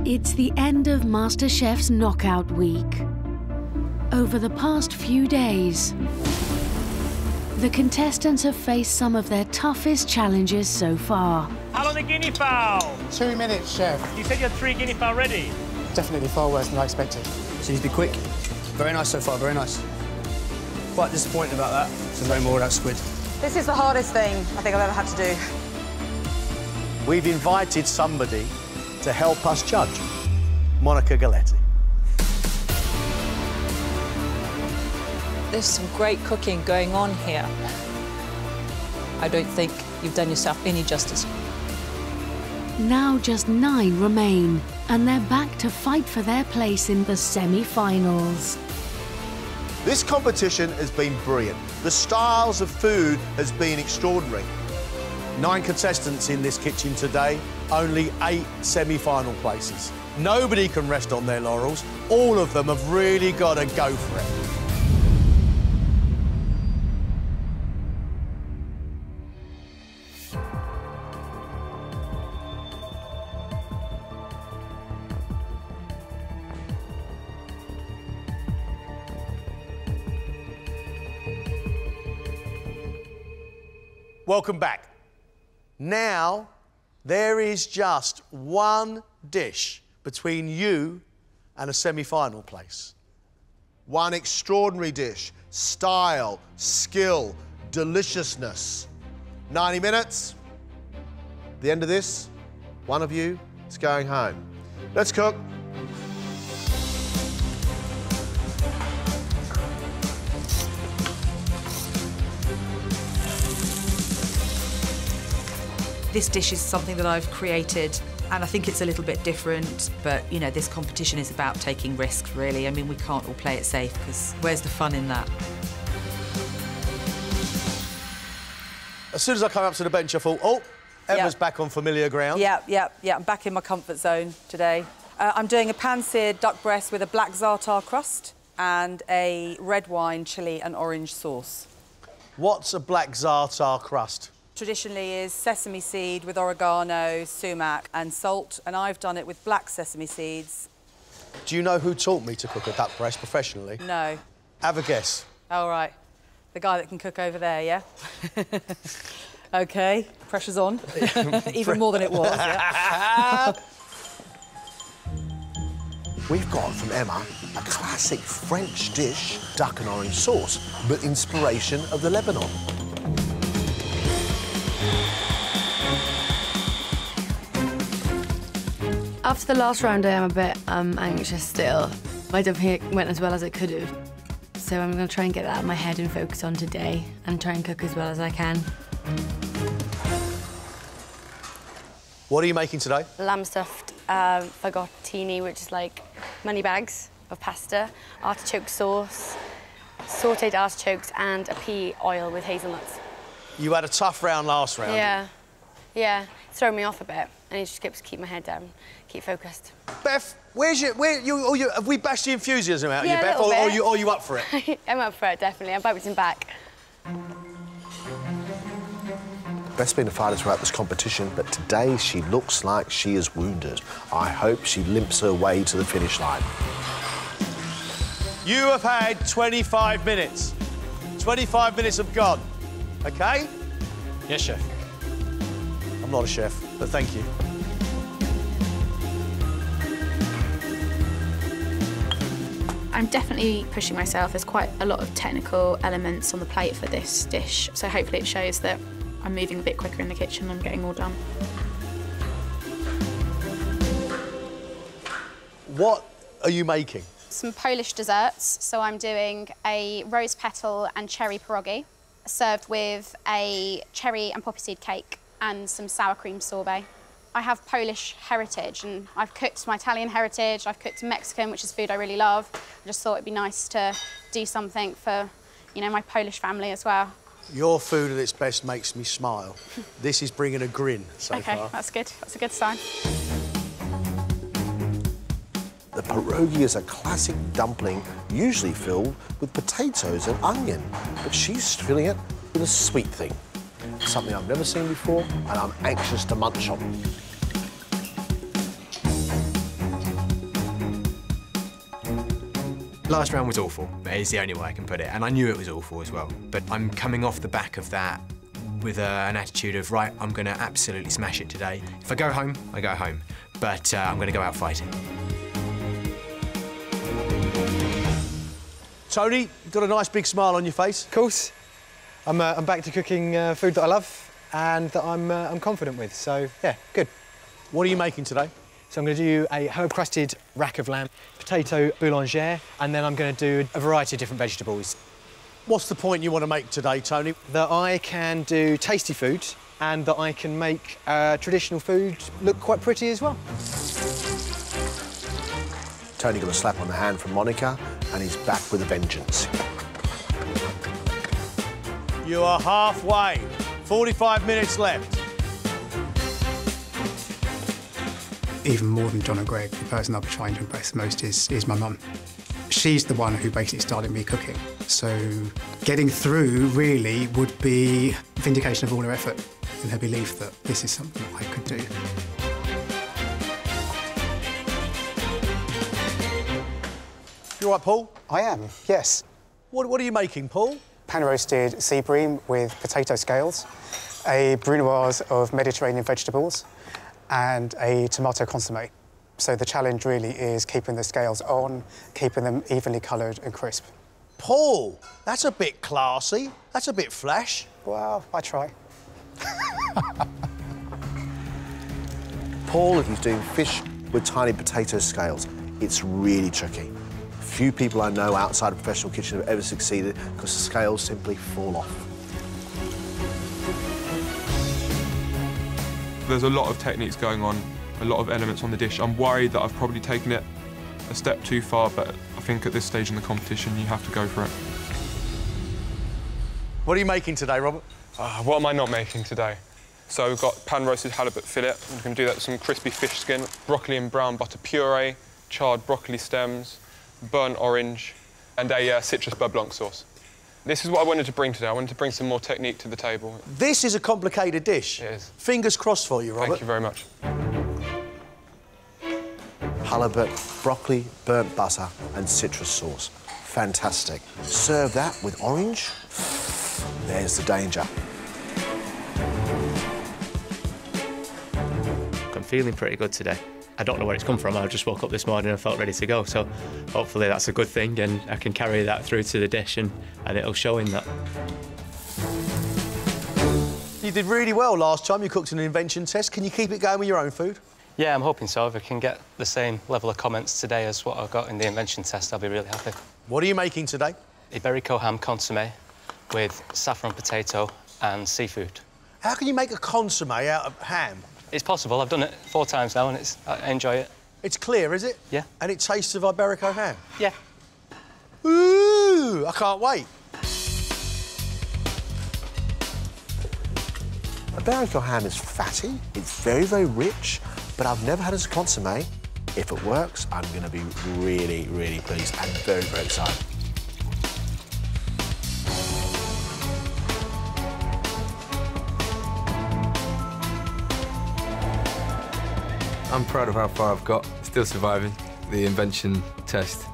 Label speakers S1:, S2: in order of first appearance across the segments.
S1: It's the end of MasterChef's knockout week. Over the past few days, the contestants have faced some of their toughest challenges so far.
S2: How long the guinea fowl?
S3: 2 minutes, Chef.
S2: You said you had 3 guinea fowl ready.
S3: Definitely far worse than I expected.
S4: Seems to be quick. Very nice so far, very nice. Quite disappointed about that. So no more of that squid.
S5: This is the hardest thing I think I've ever had to do.
S6: We've invited somebody to help us judge, Monica Galetti.
S7: There's some great cooking going on here. I don't think you've done yourself any justice.
S1: Now just 9 remain, and they're back to fight for their place in the semi-finals.
S6: This competition has been brilliant. The styles of food has been extraordinary. 9 contestants in this kitchen today, only 8 semi-final places. Nobody can rest on their laurels. All of them have really got to go for it. Welcome back. Now, there is just one dish between you and a semi-final place. One extraordinary dish. Style, skill, deliciousness. 90 minutes. The end of this, one of you is going home. Let's cook.
S8: This dish is something that I've created, and I think it's a little bit different, but, you know, this competition is about taking risks, really. I mean, we can't all play it safe, because where's the fun in that?
S6: As soon as I come up to the bench, I thought, oh, Emma's back on familiar ground.
S5: Yeah, I'm back in my comfort zone today. I'm doing a pan-seared duck breast with a black za'atar crust and a red wine, chilli and orange sauce.
S6: What's a black za'atar crust?
S5: Traditionally is sesame seed with oregano, sumac and salt, and I've done it with black sesame seeds.
S6: Do you know who taught me to cook a duck breast professionally?
S5: No.
S6: Have a guess.
S5: All right. The guy that can cook over there, yeah? OK, pressure's on. Even more than it was, yeah?
S6: We've got from Emma a classic French dish, duck and orange sauce, but inspiration of the Lebanon.
S9: After the last round, I am a bit anxious still. I don't think it went as well as it could have. So I'm going to try and get that out of my head and focus on today and try and cook as well as I can.
S6: What are you making today?
S9: Lamb stuffed fagottini, which is like money bags of pasta, artichoke sauce, sautéed artichokes and a pea oil with hazelnuts.
S6: You had a tough round last round.
S9: Yeah. It's thrown me off a bit. I need to keep my head down, keep focused.
S6: Beth, have we bashed the enthusiasm out of you, Beth,
S9: or
S6: are you up for it?
S9: I'm up for it, definitely. I'm bouncing back.
S10: Beth's been a fighter throughout this competition, but today she looks like she is wounded. I hope she limps her way to the finish line.
S6: You have had 25 minutes. 25 minutes have gone, OK?
S2: Yes, Chef.
S6: I'm not a chef, but thank you.
S11: I'm definitely pushing myself. There's quite a lot of technical elements on the plate for this dish, so hopefully it shows that I'm moving a bit quicker in the kitchen and getting all done.
S6: What are you making?
S12: Some Polish desserts. So I'm doing a rose petal and cherry pierogi, served with a cherry and poppy seed cake and some sour cream sorbet. I have Polish heritage, and I've cooked my Italian heritage, I've cooked Mexican, which is food I really love. I just thought it'd be nice to do something for, you know, my Polish family as well.
S6: Your food at its best makes me smile. This is bringing a grin so far.
S12: OK, that's good. That's a good sign.
S10: The pierogi is a classic dumpling, usually filled with potatoes and onion, but she's filling it with a sweet thing. Something I've never seen before, and I'm anxious to munch on.
S13: Last round was awful, but it's the only way I can put it, and I knew it was awful as well. But I'm coming off the back of that with an attitude of, right, I'm going to absolutely smash it today. If I go home, I go home, but I'm going to go out fighting.
S6: Tony, you've got a nice big smile on your face.
S14: Of course. I'm back to cooking food that I love and that I'm confident with, so yeah, good.
S6: What are you making today?
S14: So I'm going to do a herb-crusted rack of lamb, potato boulangère, and then I'm going to do a variety of different vegetables.
S6: What's the point you want to make today, Tony?
S14: That I can do tasty food and that I can make traditional food look quite pretty as well.
S10: Tony got a slap on the hand from Monica, and he's back with a vengeance.
S6: You are halfway. 45 minutes left.
S15: Even more than John and Greg, the person I'll be trying to impress the most is my mum. She's the one who basically started me cooking. So getting through really would be vindication of all her effort and her belief that this is something that I could do.
S6: You all right, Paul?
S3: I am, yes.
S6: What are you making, Paul?
S3: Pan-roasted sea bream with potato scales, a brunoise of Mediterranean vegetables, and a tomato consommé. So the challenge really is keeping the scales on, keeping them evenly coloured and crisp.
S6: Paul, that's a bit classy. That's a bit flash.
S3: Well, I try.
S10: Paul, he's doing fish with tiny potato scales. It's really tricky. Few people I know outside of the professional kitchen have ever succeeded because the scales simply fall off.
S16: There's a lot of techniques going on, a lot of elements on the dish. I'm worried that I've probably taken it a step too far, but I think at this stage in the competition, you have to go for it.
S6: What are you making today, Robert?
S16: What am I not making today? So we've got pan-roasted halibut fillet. I'm going to do that with some crispy fish skin, broccoli and brown butter puree, charred broccoli stems, burnt orange, and a citrus beurre blanc sauce. This is what I wanted to bring today. I wanted to bring some more technique to the table.
S6: This is a complicated dish.
S16: It is.
S6: Fingers crossed for you, Robert.
S16: Thank you very much.
S10: Halibut, broccoli, burnt butter, and citrus sauce. Fantastic. Serve that with orange. There's the danger.
S17: I'm feeling pretty good today. I don't know where it's come from. I just woke up this morning and felt ready to go. So hopefully that's a good thing and I can carry that through to the dish and it'll show in that.
S6: You did really well last time you cooked an invention test. Can you keep it going with your own food?
S17: Yeah, I'm hoping so. If I can get the same level of comments today as what I got in the invention test, I'll be really happy.
S6: What are you making today?
S17: Iberico ham consommé with saffron potato and seafood.
S6: How can you make a consommé out of ham?
S17: It's possible. I've done it 4 times now and I enjoy it.
S6: It's clear, is it?
S17: Yeah.
S6: And it tastes of Iberico ham?
S17: Yeah.
S6: Ooh, I can't wait.
S10: Iberico ham is fatty, it's very, very rich, but I've never had it as a consommé. If it works, I'm going to be really, really pleased and very, very excited.
S18: I'm proud of how far I've got, still surviving. The invention test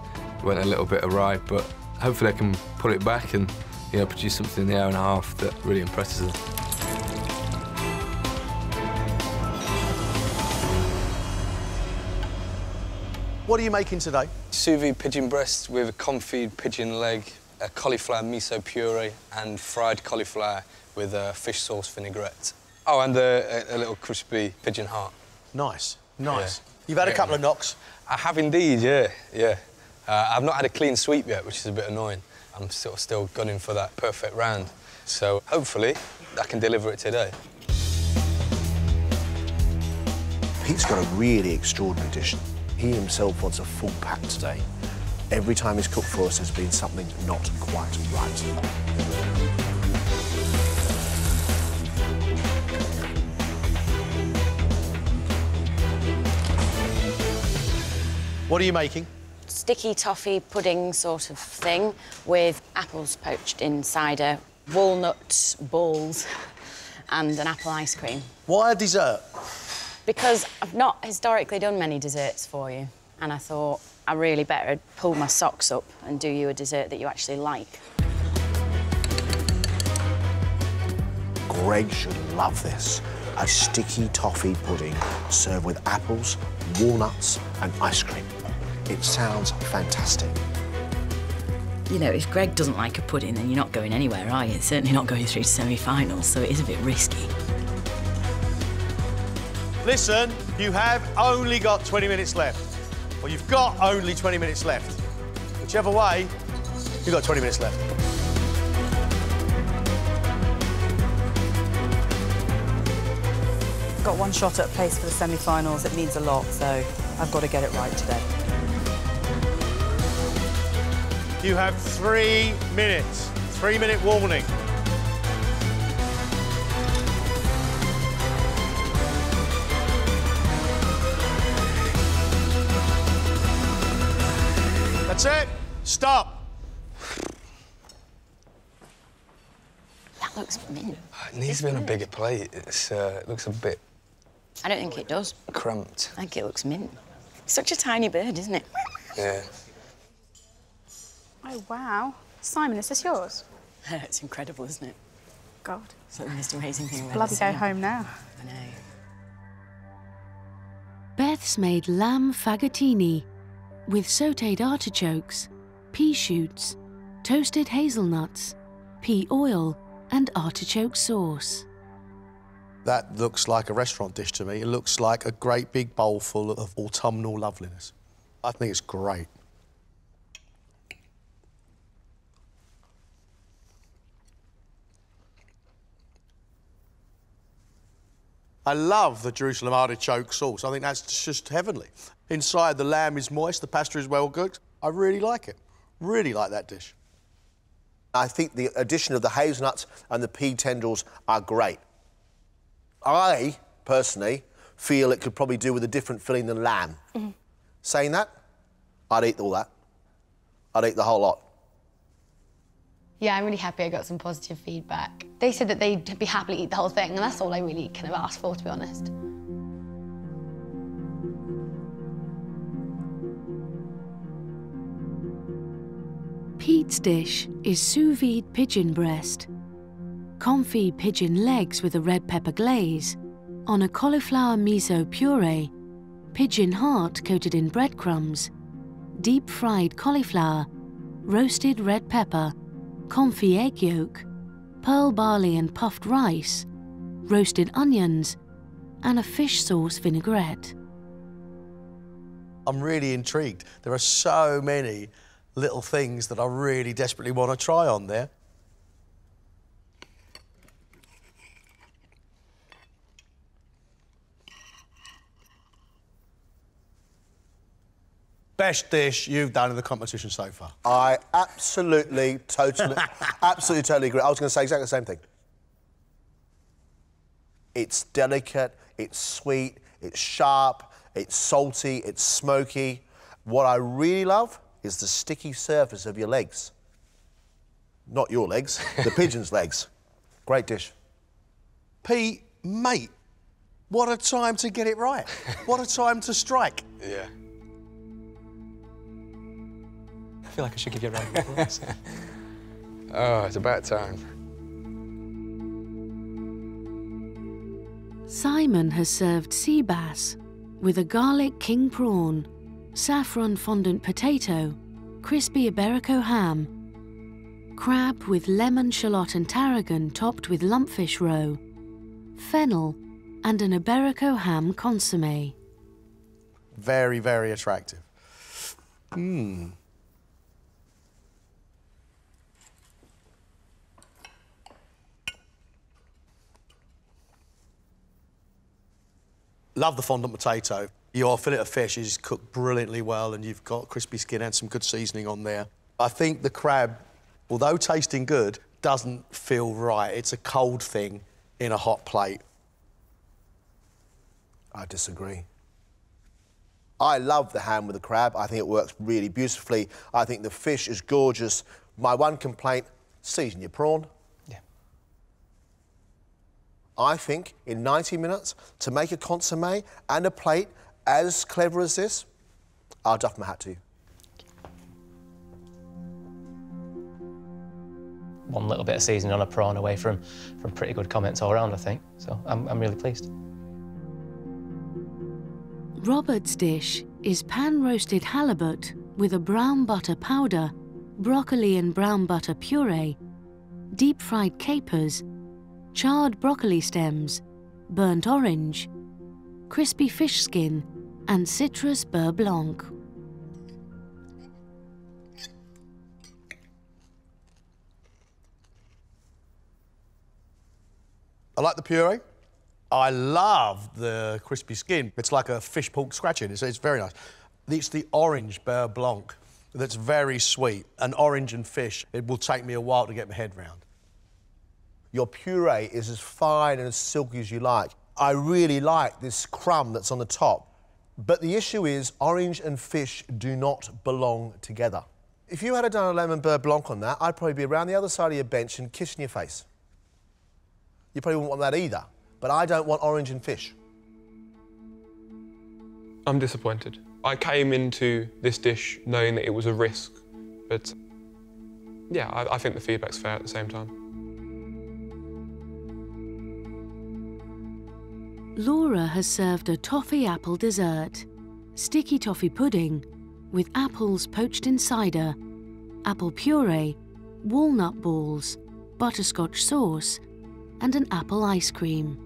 S18: went a little bit awry, but hopefully I can pull it back and produce something in the hour and a half that really impresses them.
S6: What are you making today?
S19: Sous vide pigeon breast with a confit pigeon leg, a cauliflower miso puree, and fried cauliflower with a fish sauce vinaigrette. Oh, and a little crispy pigeon heart.
S6: Nice, nice. Yeah. You've had a
S19: Yeah,
S6: couple of knocks.
S19: I have indeed, yeah, yeah. I've not had a clean sweep yet, which is a bit annoying. I'm still gunning for that perfect round. So hopefully I can deliver it today.
S10: Pete's got a really extraordinary dish. He himself wants a full pack today. Every time he's cooked for us, there's been something not quite right.
S6: What are you making?
S20: Sticky toffee pudding sort of thing with apples poached in cider, walnut balls and an apple ice cream.
S6: Why a dessert?
S20: Because I've not historically done many desserts for you, and I thought I really better pull my socks up and do you a dessert that you actually like.
S10: Greg should love this. A sticky toffee pudding served with apples, walnuts and ice cream. It sounds fantastic.
S8: You know, if Greg doesn't like a pudding, then you're not going anywhere, are you? It's certainly not going through to semi-finals, so it is a bit risky.
S6: Listen, you have only got 20 minutes left. Well, you've got only 20 minutes left. Whichever way, you've got 20 minutes left.
S5: Got one shot at a place for the semi-finals. It means a lot, so I've got to get it right today.
S6: You have 3 minutes. 3-minute warning. That's it. Stop.
S20: That looks mint.
S19: It needs to be on a bigger plate. It looks a bit...
S20: I don't think it does.
S19: Cramped.
S20: I think it looks mint. Such a tiny bird, isn't it?
S19: Yeah.
S11: Oh, wow. Simon, is this yours?
S20: It's incredible, isn't it?
S11: God.
S20: It's like the most amazing thing I've ever
S11: Bloody
S20: seen.
S11: go home now.
S20: I know.
S1: Beth's made lamb fagottini with sautéed artichokes, pea shoots, toasted hazelnuts, pea oil and artichoke sauce.
S6: That looks like a restaurant dish to me. It looks like a great big bowl full of autumnal loveliness. I think it's great. I love the Jerusalem artichoke sauce. I think that's just heavenly. Inside, the lamb is moist, the pasta is well cooked. I really like it. Really like that dish.
S10: I think the addition of the hazelnuts and the pea tendrils are great. I, personally, feel it could probably do with a different filling than lamb.
S11: Mm-hmm.
S10: Saying that, I'd eat all that. I'd eat the whole lot.
S9: Yeah, I'm really happy I got some positive feedback. They said that they'd be happy to eat the whole thing, and that's all I really kind of asked for, to be honest.
S1: Pete's dish is sous vide pigeon breast, confit pigeon legs with a red pepper glaze, on a cauliflower miso puree, pigeon heart coated in breadcrumbs, deep fried cauliflower, roasted red pepper, confit egg yolk, pearl barley and puffed rice, roasted onions, and a fish sauce vinaigrette.
S6: I'm really intrigued. There are so many little things that I really desperately want to try on there. Best dish you've done in the competition so far?
S10: I absolutely, totally agree. I was going to say exactly the same thing. It's delicate, it's sweet, it's sharp, it's salty, it's smoky. What I really love is the sticky surface of your legs. Not your legs, the pigeon's legs. Great dish.
S6: Pete, mate, what a time to get it right. What a time to strike.
S19: Yeah.
S14: I feel like I should give you a round of applause.
S19: Oh, it's about time.
S1: Simon has served sea bass with a garlic king prawn, saffron fondant potato, crispy Iberico ham, crab with lemon, shallot and tarragon topped with lumpfish roe, fennel and an Iberico ham consommé.
S6: Very, very attractive. Mmm. Love the fondant potato. Your fillet of fish is cooked brilliantly well and you've got crispy skin and some good seasoning on there. I think the crab, although tasting good, doesn't feel right. It's a cold thing in a hot plate.
S10: I disagree. I love the ham with the crab. I think it works really beautifully. I think the fish is gorgeous. My one complaint, season your prawn. I think in 90 minutes, to make a consommé and a plate as clever as this, I'll doff my hat to you.
S17: one little bit of seasoning on a prawn away from pretty good comments all around, I think. So I'm really pleased.
S1: Robert's dish is pan-roasted halibut with a brown butter powder, broccoli and brown butter puree, deep-fried capers, charred broccoli stems, burnt orange, crispy fish skin, and citrus beurre blanc.
S6: I like the puree. I love the crispy skin. It's like a fish pork scratching. It's very nice. It's the orange beurre blanc that's very sweet. And orange and fish, it will take me a while to get my head round.
S10: Your puree is as fine and as silky as you like. I really like this crumb that's on the top. But the issue is orange and fish do not belong together. If you had done a lemon beurre blanc on that, I'd probably be around the other side of your bench and kissing your face. You probably wouldn't want that either. But I don't want orange and fish.
S16: I'm disappointed. I came into this dish knowing that it was a risk, but yeah, I think the feedback's fair at the same time.
S1: Laura has served a toffee apple dessert, sticky toffee pudding with apples poached in cider, apple puree, walnut balls, butterscotch sauce, and an apple ice cream.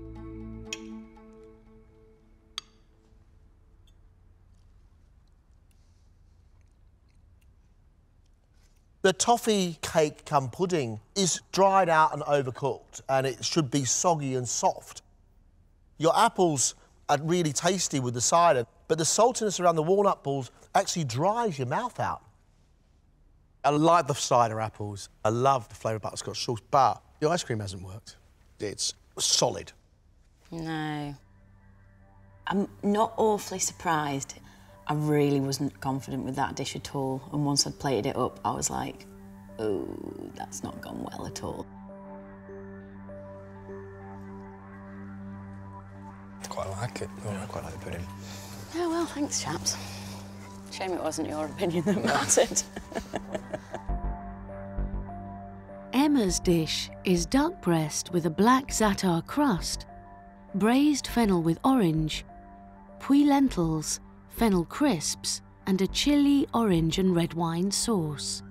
S10: The toffee cake cum pudding is dried out and overcooked, and it should be soggy and soft. Your apples are really tasty with the cider, but the saltiness around the walnut balls actually dries your mouth out.
S6: I like the cider apples. I love the flavour of butterscotch sauce, but the ice cream hasn't worked. It's solid.
S20: No. I'm not awfully surprised. I really wasn't confident with that dish at all, and once I'd plated it up, I was like, oh, that's not gone well at all.
S19: Quite like it. Oh, I quite like the pudding.
S20: Oh, well, thanks, chaps. Shame it wasn't your opinion that mattered.
S1: Emma's dish is duck breast with a black za'atar crust, braised fennel with orange, pui lentils, fennel crisps, and a chili, orange and red wine sauce.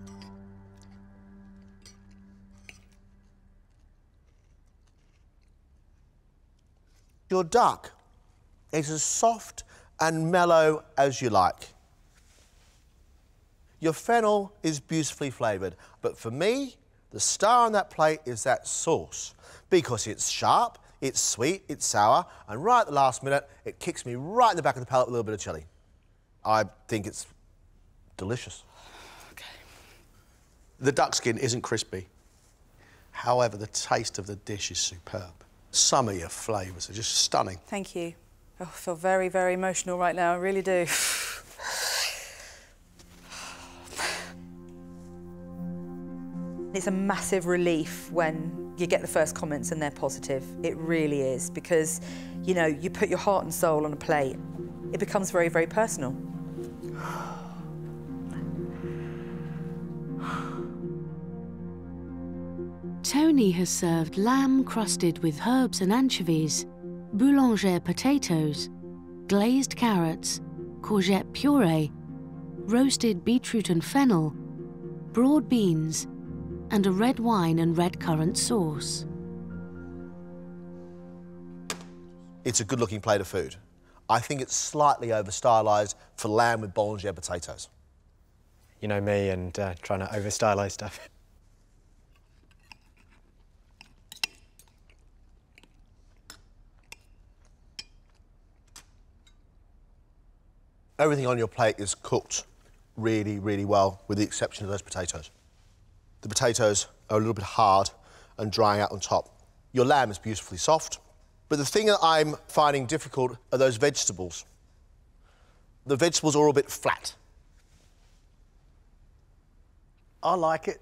S10: Your duck is as soft and mellow as you like. Your fennel is beautifully flavoured, but for me, the star on that plate is that sauce, because it's sharp, it's sweet, it's sour, and right at the last minute, it kicks me right in the back of the palate with a little bit of chilli. I think it's delicious.
S6: Okay. The duck skin isn't crispy. However, the taste of the dish is superb. Some of your flavours are just stunning.
S5: Thank you. Oh, I feel very, very emotional right now, I really do. It's a massive relief when you get the first comments and they're positive. It really is, because, you know, you put your heart and soul on a plate. It becomes very, very personal.
S1: Tony has served lamb crusted with herbs and anchovies, boulanger potatoes, glazed carrots, courgette puree, roasted beetroot and fennel, broad beans, and a red wine and red currant sauce.
S10: It's a good-looking plate of food. I think it's slightly over-stylised for lamb with boulanger potatoes.
S14: You know me and trying to over-stylise stuff.
S10: Everything on your plate is cooked really, really well, with the exception of those potatoes. The potatoes are a little bit hard and drying out on top. Your lamb is beautifully soft, but the thing that I'm finding difficult are those vegetables. The vegetables are all a bit flat.
S6: I like it.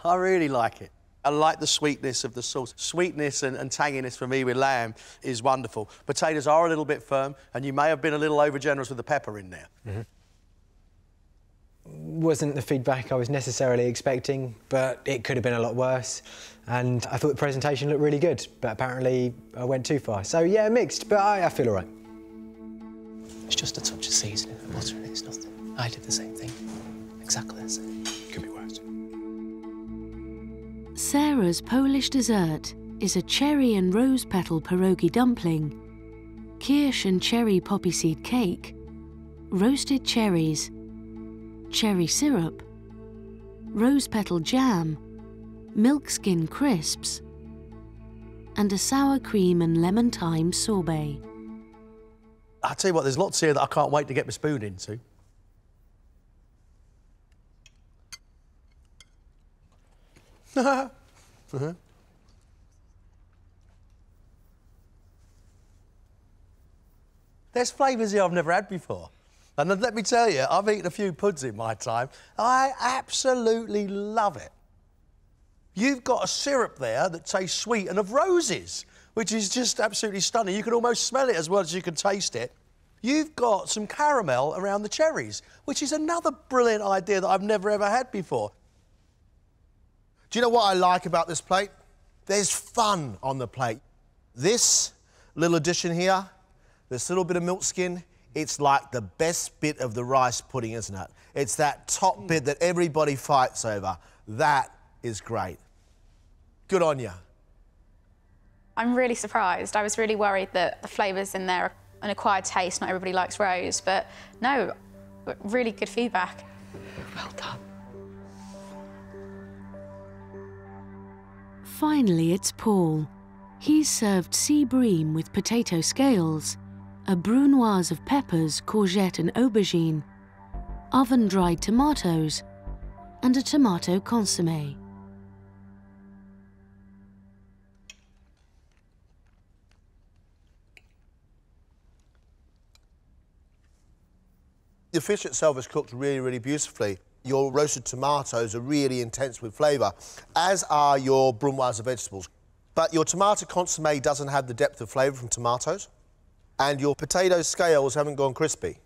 S6: I really like it. I like the sweetness of the sauce. Sweetness and tanginess for me with lamb is wonderful. Potatoes are a little bit firm, and you may have been a little over-generous with the pepper in there.
S14: Mm-hmm. wasn't the feedback I was necessarily expecting, but it could have been a lot worse. And I thought the presentation looked really good, but apparently I went too far. So yeah, mixed, but I feel all right.
S21: It's just a touch of seasoning and butter in it, it's nothing. I did the same thing. Exactly the same. Could be worse.
S1: Sarah's Polish dessert is a cherry and rose petal pierogi dumpling, kirsch and cherry poppy seed cake, roasted cherries, cherry syrup, rose petal jam, milk skin crisps, and a sour cream and lemon thyme sorbet.
S6: I'll tell you what, there's lots here that I can't wait to get my spoon into. There's flavours here I've never had before. And then let me tell you, I've eaten a few puds in my time. I absolutely love it. You've got a syrup there that tastes sweet and of roses, which is just absolutely stunning. You can almost smell it as well as you can taste it. You've got some caramel around the cherries, which is another brilliant idea that I've never ever had before.
S10: Do you know what I like about this plate? There's fun on the plate. This little addition here, this little bit of milk skin, it's like the best bit of the rice pudding, isn't it? It's that top bit that everybody fights over. That is great. Good on you.
S11: I'm really surprised. I was really worried that the flavours in there are an acquired taste. Not everybody likes rose, but no, really good feedback.
S21: Well done.
S1: Finally, it's Paul. He's served sea bream with potato scales, a brunoise of peppers, courgette and aubergine, oven-dried tomatoes, and a tomato consommé.
S10: The fish itself is cooked really, really beautifully. Your roasted tomatoes are really intense with flavour, as are your brunoise of vegetables. But your tomato consommé doesn't have the depth of flavour from tomatoes, and your potato scales haven't gone crispy.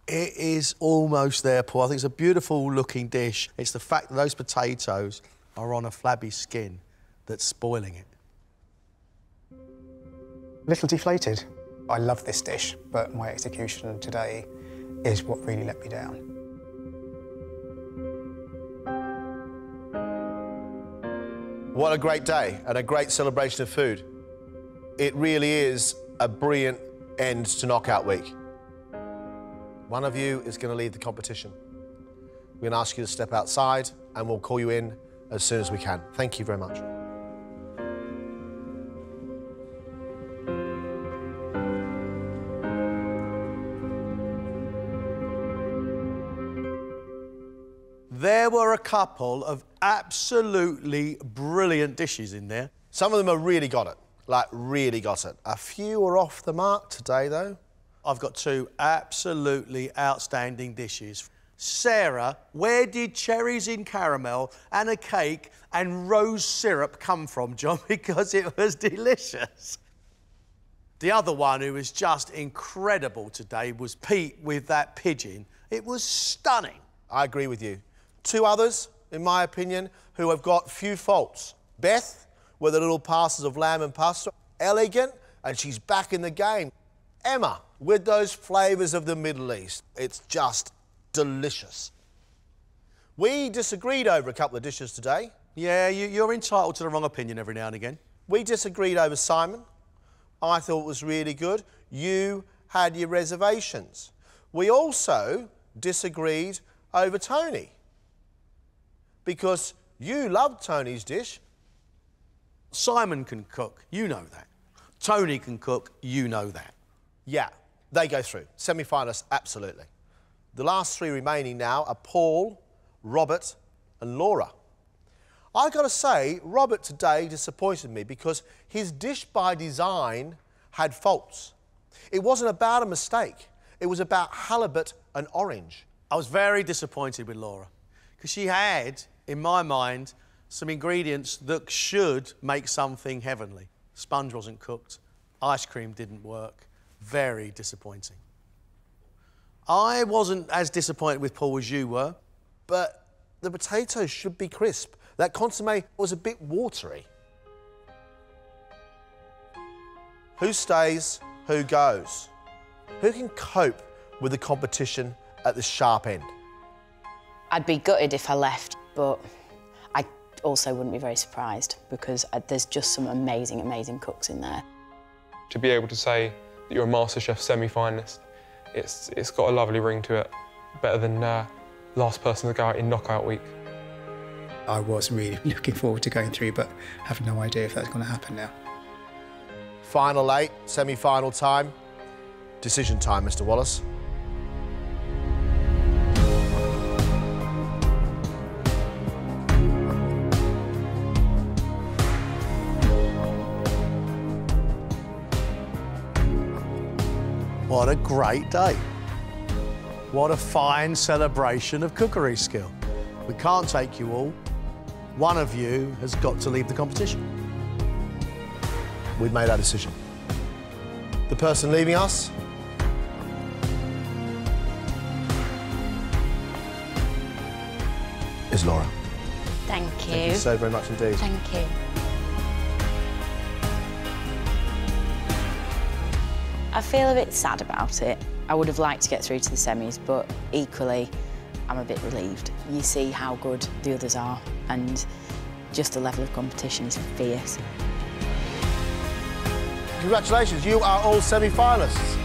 S6: It is almost there, Paul. I think it's a beautiful looking dish. It's the fact that those potatoes are on a flabby skin that's spoiling it.
S3: Little deflated. I love this dish, but my execution today is what really let me down.
S10: What a great day and a great celebration of food. It really is a brilliant end to knockout week. One of you is going to lead the competition. We're going to ask you to step outside and we'll call you in as soon as we can. Thank you very much.
S6: There were a couple of absolutely brilliant dishes in there.
S10: Some of them have really got it, like really got it. A few are off the mark today, though.
S6: I've got two absolutely outstanding dishes. Sarah, where did cherries in caramel and a cake and rose syrup come from, John? Because it was delicious. The other one who was just incredible today was Pete with that pigeon. It was stunning.
S10: I agree with you. Two others, in my opinion, who have got few faults. Beth, with the little passes of lamb and pasta, elegant, and she's back in the game. Emma, with those flavours of the Middle East. It's just delicious. We disagreed over a couple of dishes today.
S6: Yeah, you're entitled to the wrong opinion every now and again.
S10: We disagreed over Simon. I thought it was really good. You had your reservations. We also disagreed over Tony, because you loved Tony's dish.
S6: Simon can cook, you know that. Tony can cook, you know that.
S10: Yeah, they go through. Semi-finalists, absolutely. The last three remaining now are Paul, Robert and Laura. I've got to say, Robert today disappointed me because his dish by design had faults. It wasn't about a mistake. It was about halibut and orange.
S6: I was very disappointed with Laura because she had, in my mind, some ingredients that should make something heavenly. Sponge wasn't cooked. Ice cream didn't work. Very disappointing. I wasn't as disappointed with Paul as you were, but the potatoes should be crisp. That consommé was a bit watery. Who stays, who goes? Who can cope with the competition at the sharp end?
S20: I'd be gutted if I left, but I also wouldn't be very surprised because there's just some amazing, amazing cooks in there.
S16: To be able to say that you're a MasterChef semi-finalist, it's got a lovely ring to it. Better than last person to go out in knockout week.
S15: I was really looking forward to going through, but have no idea if that's going to happen now.
S10: Final 8, semi-final time. Decision time, Mr. Wallace.
S6: What a great day. What a fine celebration of cookery skill. We can't take you all. One of you has got to leave the competition.
S10: We've made our decision. The person leaving us is Laura.
S20: Thank you.
S10: Thank you so very much indeed.
S20: Thank you. I feel a bit sad about it. I would have liked to get through to the semis, but equally, I'm a bit relieved. You see how good the others are, and just the level of competition is fierce.
S10: Congratulations, you are all semi-finalists.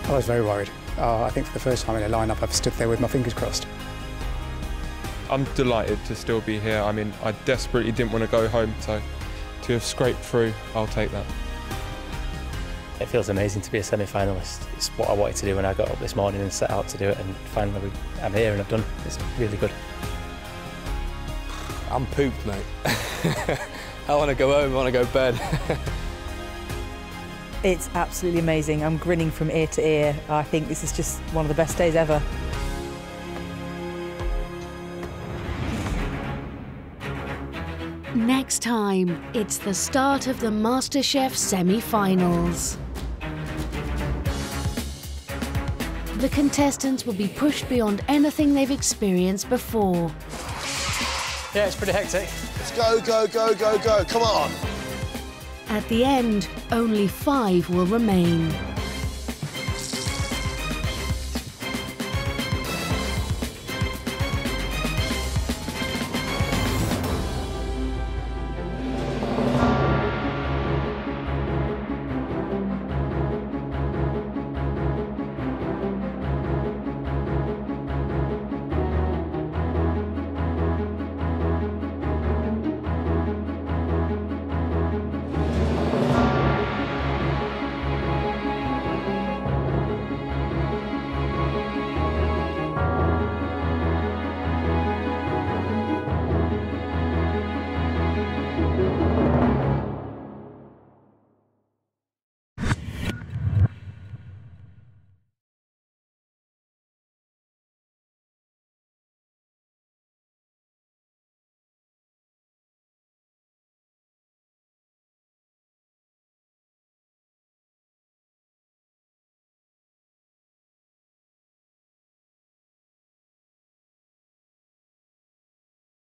S15: I was very worried. I think for the first time in a lineup, I've stood there with my fingers crossed.
S16: I'm delighted to still be here. I mean, I desperately didn't want to go home, so to have scraped through, I'll take that.
S21: It feels amazing to be a semi-finalist. It's what I wanted to do when I got up this morning and set out to do it, and finally I'm here and I've done. It's really good.
S18: I'm pooped, mate. I want to go home, I want to go to bed.
S5: It's absolutely amazing. I'm grinning from ear to ear. I think this is just one of the best days ever.
S1: Next time, it's the start of the MasterChef semi-finals. The contestants will be pushed beyond anything they've experienced before.
S14: Yeah, it's pretty hectic.
S10: Let's go, go, go, go, go. Come on.
S1: At the end, only 5 will remain.